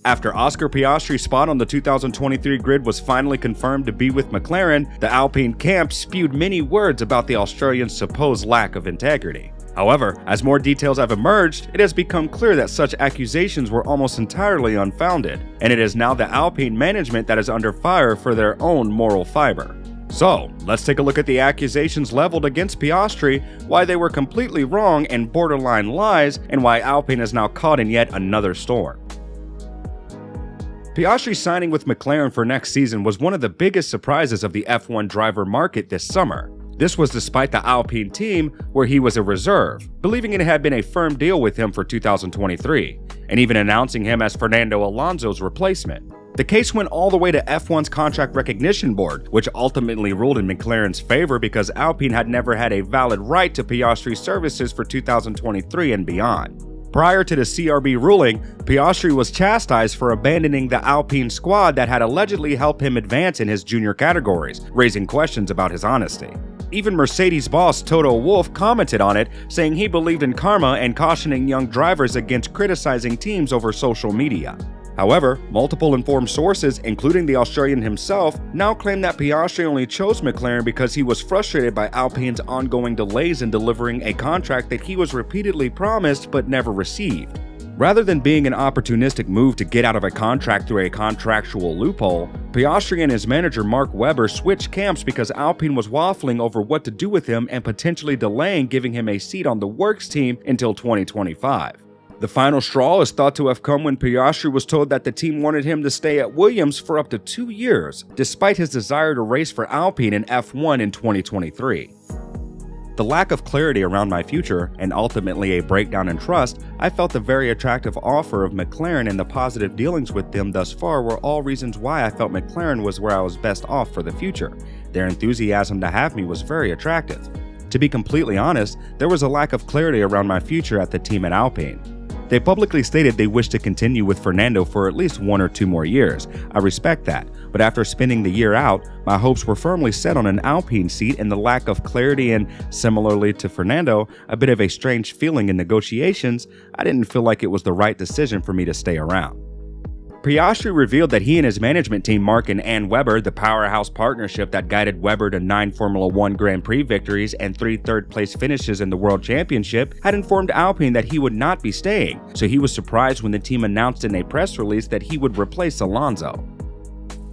After Oscar Piastri's spot on the 2023 grid was finally confirmed to be with McLaren, the Alpine camp spewed many words about the Australian's supposed lack of integrity. However, as more details have emerged, it has become clear that such accusations were almost entirely unfounded, and it is now the Alpine management that is under fire for their own moral fiber. So, let's take a look at the accusations leveled against Piastri, why they were completely wrong and borderline lies, and why Alpine is now caught in yet another storm. Piastri signing with McLaren for next season was one of the biggest surprises of the F1 driver market this summer. This was despite the Alpine team, where he was a reserve, believing it had been a firm deal with him for 2023, and even announcing him as Fernando Alonso's replacement. The case went all the way to F1's Contract Recognition Board, which ultimately ruled in McLaren's favor because Alpine had never had a valid right to Piastri's services for 2023 and beyond. Prior to the CRB ruling, Piastri was chastised for abandoning the Alpine squad that had allegedly helped him advance in his junior categories, raising questions about his honesty. Even Mercedes boss Toto Wolff commented on it, saying he believed in karma and cautioning young drivers against criticizing teams over social media. However, multiple informed sources, including the Australian himself, now claim that Piastri only chose McLaren because he was frustrated by Alpine's ongoing delays in delivering a contract that he was repeatedly promised but never received. Rather than being an opportunistic move to get out of a contract through a contractual loophole, Piastri and his manager Mark Webber switched camps because Alpine was waffling over what to do with him and potentially delaying giving him a seat on the works team until 2025. The final straw is thought to have come when Piastri was told that the team wanted him to stay at Williams for up to 2 years, despite his desire to race for Alpine in F1 in 2023. The lack of clarity around my future, and ultimately a breakdown in trust, I felt the very attractive offer of McLaren and the positive dealings with them thus far were all reasons why I felt McLaren was where I was best off for the future. Their enthusiasm to have me was very attractive. To be completely honest, there was a lack of clarity around my future at the team at Alpine. They publicly stated they wished to continue with Fernando for at least 1 or 2 more years. I respect that, but after spending the year out, my hopes were firmly set on an Alpine seat, and the lack of clarity and, similarly to Fernando, a bit of a strange feeling in negotiations, I didn't feel like it was the right decision for me to stay around. Piastri revealed that he and his management team, Mark and Ann Webber, the powerhouse partnership that guided Webber to 9 Formula 1 Grand Prix victories and 3 third-place finishes in the World Championship, had informed Alpine that he would not be staying, so he was surprised when the team announced in a press release that he would replace Alonso.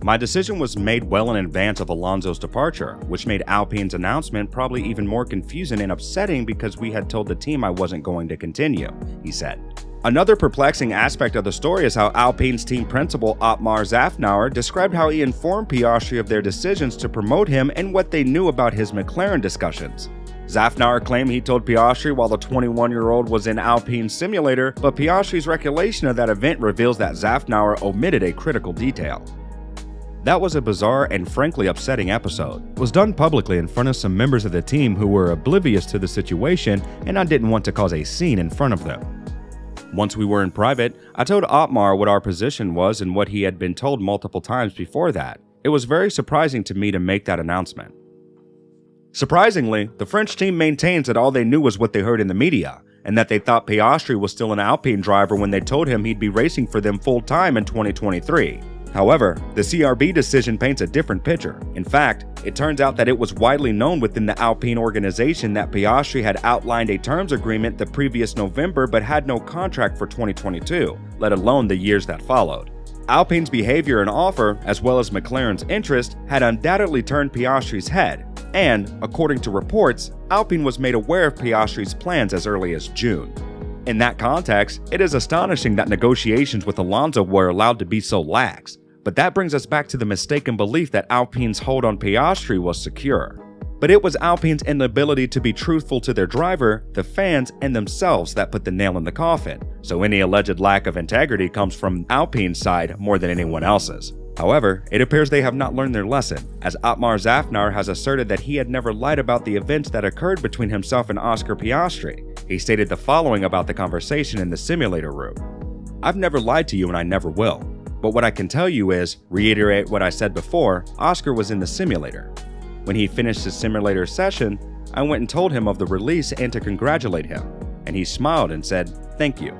My decision was made well in advance of Alonso's departure, which made Alpine's announcement probably even more confusing and upsetting because we had told the team I wasn't going to continue, he said. Another perplexing aspect of the story is how Alpine's team principal Otmar Szafnauer described how he informed Piastri of their decisions to promote him and what they knew about his McLaren discussions. Szafnauer claimed he told Piastri while the 21-year-old was in Alpine's simulator, but Piastri's recollection of that event reveals that Szafnauer omitted a critical detail. That was a bizarre and frankly upsetting episode. It was done publicly in front of some members of the team who were oblivious to the situation, and I didn't want to cause a scene in front of them. Once we were in private, I told Otmar what our position was and what he had been told multiple times before that. It was very surprising to me to make that announcement. Surprisingly, the French team maintains that all they knew was what they heard in the media, and that they thought Piastri was still an Alpine driver when they told him he'd be racing for them full-time in 2023. However, the CRB decision paints a different picture. In fact, it turns out that it was widely known within the Alpine organization that Piastri had outlined a terms agreement the previous November but had no contract for 2022, let alone the years that followed. Alpine's behavior and offer, as well as McLaren's interest, had undoubtedly turned Piastri's head, and, according to reports, Alpine was made aware of Piastri's plans as early as June. In that context, it is astonishing that negotiations with Alonso were allowed to be so lax. But that brings us back to the mistaken belief that Alpine's hold on Piastri was secure. But it was Alpine's inability to be truthful to their driver, the fans, and themselves that put the nail in the coffin, so any alleged lack of integrity comes from Alpine's side more than anyone else's. However, it appears they have not learned their lesson, as Otmar Szafnauer has asserted that he had never lied about the events that occurred between himself and Oscar Piastri. He stated the following about the conversation in the simulator room. "I've never lied to you and I never will. But what I can tell you is, reiterate what I said before, Oscar was in the simulator. When he finished his simulator session, I went and told him of the release and to congratulate him, and he smiled and said, 'Thank you.'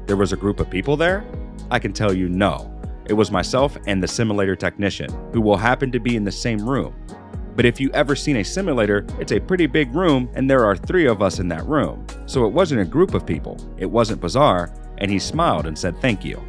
There was a group of people there? I can tell you no. It was myself and the simulator technician, who will happen to be in the same room. But if you ever seen a simulator, it's a pretty big room and there are 3 of us in that room. So it wasn't a group of people, it wasn't bizarre, and he smiled and said thank you.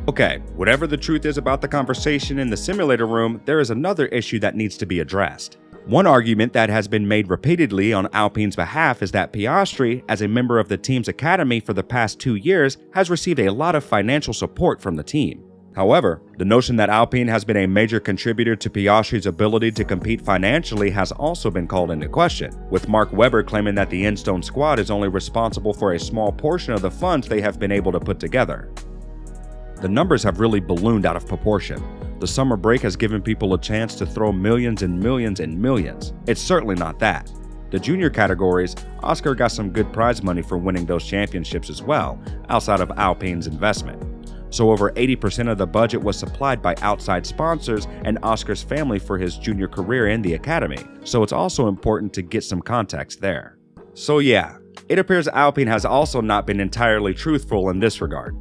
Okay, whatever the truth is about the conversation in the simulator room, there is another issue that needs to be addressed. One argument that has been made repeatedly on Alpine's behalf is that Piastri, as a member of the team's academy for the past 2 years, has received a lot of financial support from the team. However, the notion that Alpine has been a major contributor to Piastri's ability to compete financially has also been called into question, with Mark Webber claiming that the Enstone squad is only responsible for a small portion of the funds they have been able to put together. The numbers have really ballooned out of proportion. The summer break has given people a chance to throw millions and millions and millions. It's certainly not that. The junior categories, Oscar got some good prize money for winning those championships as well, outside of Alpine's investment. So over 80% of the budget was supplied by outside sponsors and Oscar's family for his junior career in the academy, so it's also important to get some context there. So yeah, it appears Alpine has also not been entirely truthful in this regard.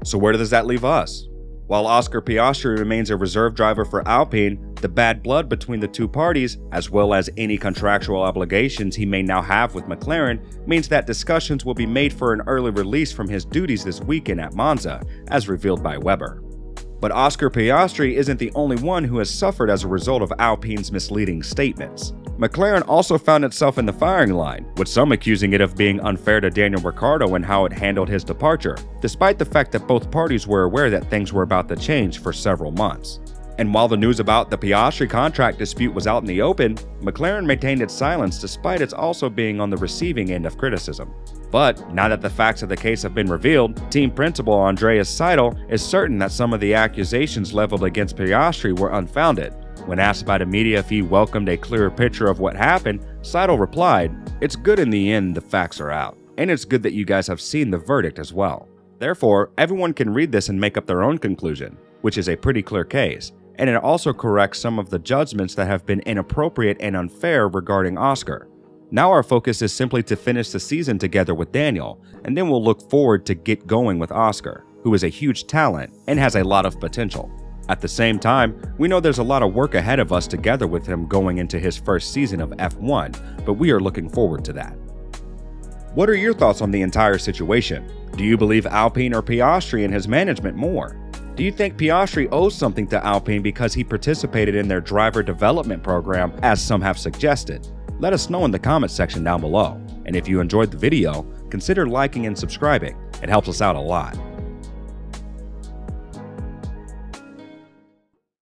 So where does that leave us? While Oscar Piastri remains a reserve driver for Alpine, the bad blood between the 2 parties, as well as any contractual obligations he may now have with McLaren, means that discussions will be made for an early release from his duties this weekend at Monza, as revealed by Webber. But Oscar Piastri isn't the only one who has suffered as a result of Alpine's misleading statements. McLaren also found itself in the firing line, with some accusing it of being unfair to Daniel Ricciardo and how it handled his departure, despite the fact that both parties were aware that things were about to change for several months. And while the news about the Piastri contract dispute was out in the open, McLaren maintained its silence despite its also being on the receiving end of criticism. But now that the facts of the case have been revealed, team principal Andreas Seidel is certain that some of the accusations leveled against Piastri were unfounded. When asked by the media if he welcomed a clearer picture of what happened, Seidel replied, "It's good in the end the facts are out, and it's good that you guys have seen the verdict as well. Therefore, everyone can read this and make up their own conclusion, which is a pretty clear case, and it also corrects some of the judgments that have been inappropriate and unfair regarding Oscar. Now our focus is simply to finish the season together with Daniel, and then we'll look forward to get going with Oscar, who is a huge talent and has a lot of potential. At the same time, we know there's a lot of work ahead of us together with him going into his first season of F1, but we are looking forward to that." What are your thoughts on the entire situation? Do you believe Alpine or Piastri and his management more? Do you think Piastri owes something to Alpine because he participated in their driver development program, as some have suggested? Let us know in the comments section down below. And if you enjoyed the video, consider liking and subscribing. It helps us out a lot.